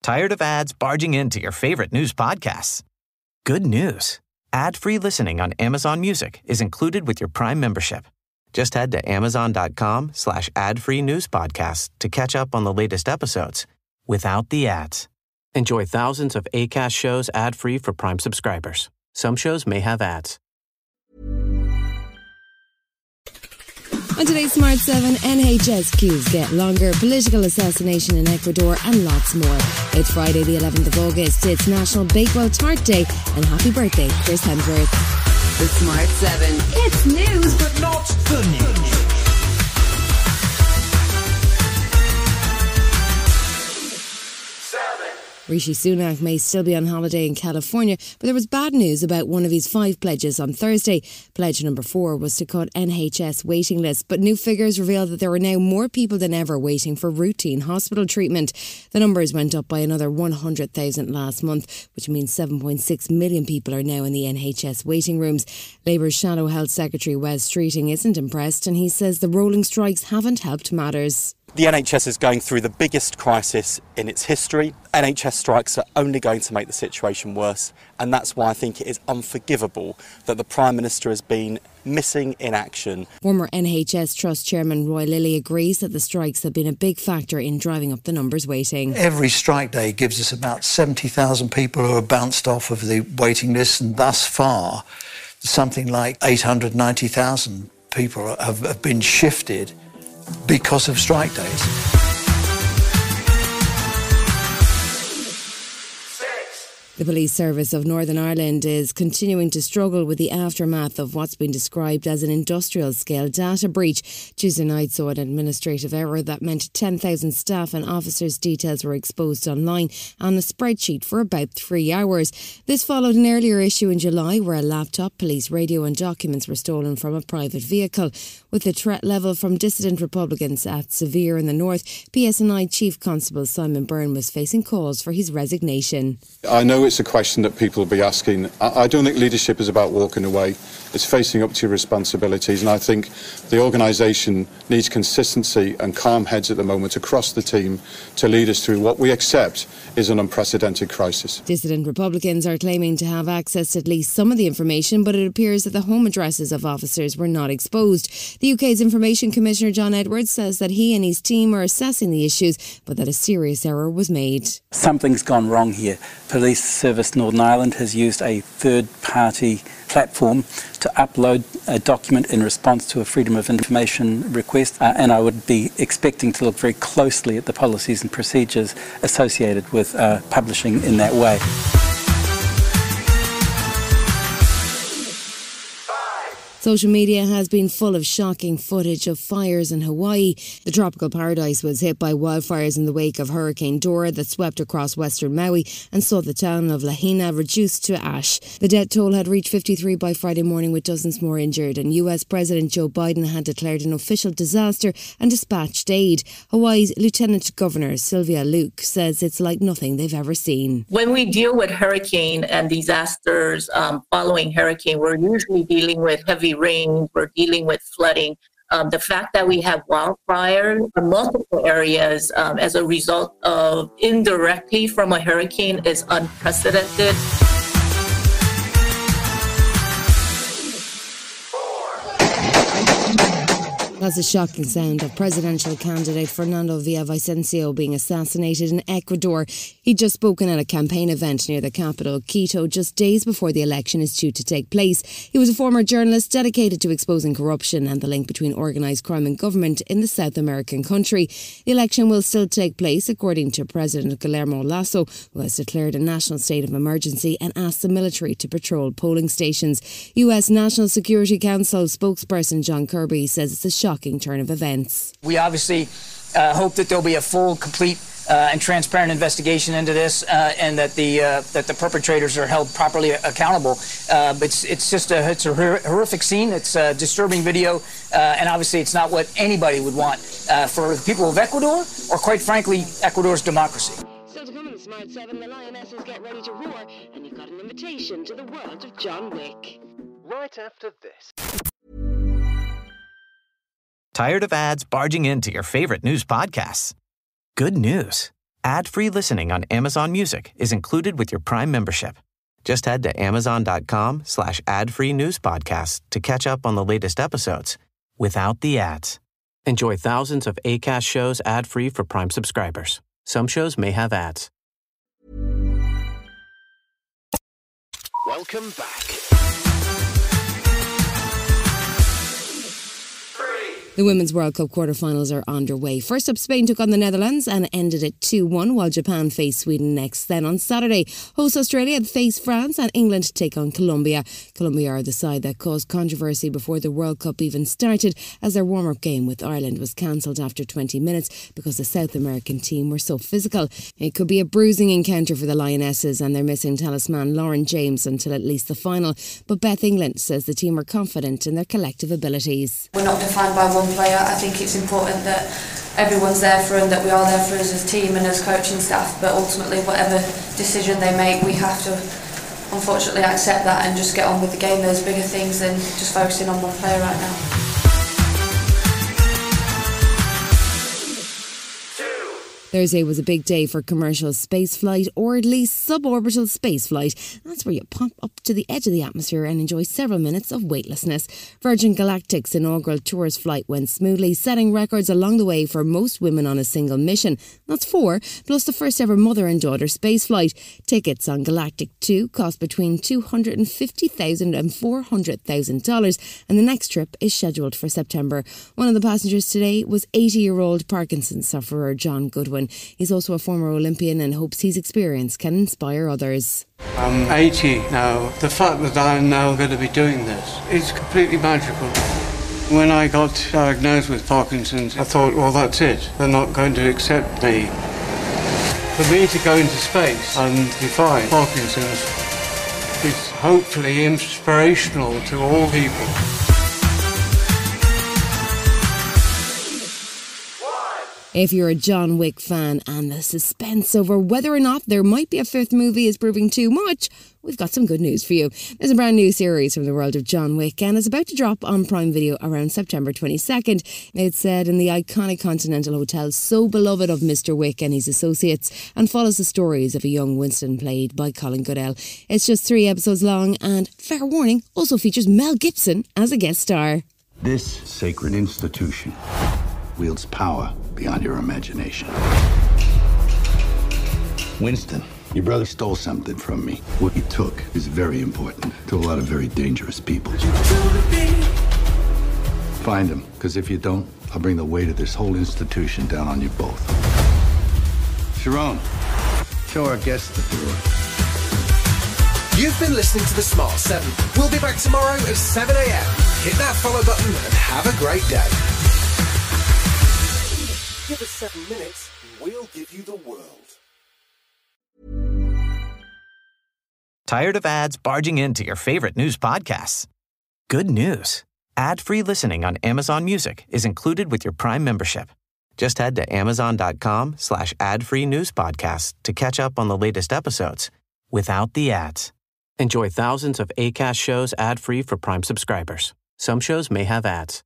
Tired of ads barging into your favorite news podcasts? Good news. Ad-free listening on Amazon Music is included with your Prime membership. Just head to amazon.com/ad-free news podcasts to catch up on the latest episodes without the ads. Enjoy thousands of Acast shows ad-free for Prime subscribers. Some shows may have ads. On today's Smart 7, NHS queues get longer, political assassination in Ecuador, and lots more. It's Friday the 11th of August. It's National Bakewell Tart Day, and happy birthday, Chris Hemsworth. The Smart 7. It's news, but not the news. Rishi Sunak may still be on holiday in California, but there was bad news about one of his 5 pledges on Thursday. Pledge number 4 was to cut NHS waiting lists, but new figures reveal that there are now more people than ever waiting for routine hospital treatment. The numbers went up by another 100,000 last month, which means 7.6 million people are now in the NHS waiting rooms. Labour's Shadow Health Secretary Wes Streeting isn't impressed, and he says the rolling strikes haven't helped matters. The NHS is going through the biggest crisis in its history. NHS strikes are only going to make the situation worse, and that's why I think it is unforgivable that the Prime Minister has been missing in action. Former NHS Trust Chairman Roy Lilly agrees that the strikes have been a big factor in driving up the numbers waiting. Every strike day gives us about 70,000 people who are bounced off of the waiting list, and thus far something like 890,000 people have been shifted because of strike days. The Police Service of Northern Ireland is continuing to struggle with the aftermath of what's been described as an industrial-scale data breach. Tuesday night saw an administrative error that meant 10,000 staff and officers' details were exposed online on a spreadsheet for about 3 hours. This followed an earlier issue in July where a laptop, police radio and documents were stolen from a private vehicle. With the threat level from dissident Republicans at severe in the north, PSNI Chief Constable Simon Byrne was facing calls for his resignation. I know it's a question that people will be asking. I don't think leadership is about walking away. It's facing up to your responsibilities, and I think the organisation needs consistency and calm heads at the moment across the team to lead us through what we accept is an unprecedented crisis. Dissident Republicans are claiming to have access to at least some of the information, but it appears that the home addresses of officers were not exposed. The UK's Information Commissioner John Edwards says that he and his team are assessing the issues, but that a serious error was made. Something's gone wrong here. Police Service Northern Ireland has used a third-party platform to upload a document in response to a Freedom of Information request, and I would be expecting to look very closely at the policies and procedures associated with publishing in that way. Social media has been full of shocking footage of fires in Hawaii. The tropical paradise was hit by wildfires in the wake of Hurricane Dora that swept across western Maui and saw the town of Lahaina reduced to ash. The death toll had reached 53 by Friday morning, with dozens more injured, and US President Joe Biden had declared an official disaster and dispatched aid. Hawaii's Lieutenant Governor Sylvia Luke says it's like nothing they've ever seen. When we deal with hurricane and disasters following hurricane, we're usually dealing with heavy rain, we're dealing with flooding. The fact that we have wildfires in multiple areas as a result of indirectly from a hurricane is unprecedented. That's a shocking sound of presidential candidate Fernando Villavicencio being assassinated in Ecuador. He'd just spoken at a campaign event near the capital, Quito, just days before the election is due to take place. He was a former journalist dedicated to exposing corruption and the link between organised crime and government in the South American country. The election will still take place, according to President Guillermo Lasso, who has declared a national state of emergency and asked the military to patrol polling stations. US National Security Council spokesperson John Kirby says it's a shocking turn of events. We obviously hope that there'll be a full, complete and transparent investigation into this, and that the perpetrators are held properly accountable. But it's a horrific scene. It's a disturbing video, and obviously it's not what anybody would want for the people of Ecuador, or quite frankly, Ecuador's democracy. Still to come in the Smart 7, the Lionesses get ready to roar, and you've got an invitation to the world of John Wick. Right after this. Tired of ads barging into your favorite news podcasts? Good news. Ad-free listening on Amazon Music is included with your Prime membership. Just head to amazon.com/ad-free news podcasts to catch up on the latest episodes without the ads. Enjoy thousands of Acast shows ad-free for Prime subscribers. Some shows may have ads. Welcome back. The Women's World Cup quarter-finals are underway. First up, Spain took on the Netherlands and ended at 2-1, while Japan faced Sweden next. Then on Saturday, host Australia face France and England take on Colombia. Colombia are the side that caused controversy before the World Cup even started, as their warm-up game with Ireland was cancelled after 20 minutes because the South American team were so physical. It could be a bruising encounter for the Lionesses, and they're missing talisman Lauren James until at least the final. But Beth England says the team are confident in their collective abilities. We're not defined by one player. I think it's important that everyone's there for and that we are there for us as a team and as coaching staff, but ultimately whatever decision they make, we have to unfortunately accept that and just get on with the game. There's bigger things than just focusing on one player right now. Thursday was a big day for commercial spaceflight, or at least suborbital spaceflight. That's where you pop up to the edge of the atmosphere and enjoy several minutes of weightlessness. Virgin Galactic's inaugural tourist flight went smoothly, setting records along the way for most women on a single mission. That's 4, plus the first ever mother and daughter spaceflight. Tickets on Galactic 2 cost between $250,000 and $400,000, and the next trip is scheduled for September. One of the passengers today was 80-year-old Parkinson's sufferer John Goodwin. He's also a former Olympian and hopes his experience can inspire others. I'm 80 now. The fact that I'm now going to be doing this is completely magical. When I got diagnosed with Parkinson's, I thought, well, that's it. They're not going to accept me. For me to go into space and defy Parkinson's is hopefully inspirational to all people. If you're a John Wick fan and the suspense over whether or not there might be a 5th movie is proving too much, we've got some good news for you. There's a brand new series from the world of John Wick and it's about to drop on Prime Video around September 22nd. It's set in the iconic Continental Hotel, so beloved of Mr. Wick and his associates, and follows the stories of a young Winston played by Colin Goodell. It's just 3 episodes long and, fair warning, also features Mel Gibson as a guest star. This sacred institution wields power beyond your imagination. Winston, your brother stole something from me. What he took is very important to a lot of very dangerous people. Find him, because if you don't, I'll bring the weight of this whole institution down on you both. Sharon, show our guests the door. You've been listening to The Smart 7. We'll be back tomorrow at 7 a.m. Hit that follow button and have a great day. Give us 7 minutes and we'll give you the world. Tired of ads barging into your favorite news podcasts? Good news. Ad-free listening on Amazon Music is included with your Prime membership. Just head to amazon.com/ad-free news podcasts to catch up on the latest episodes without the ads. Enjoy thousands of Acast shows ad-free for Prime subscribers. Some shows may have ads.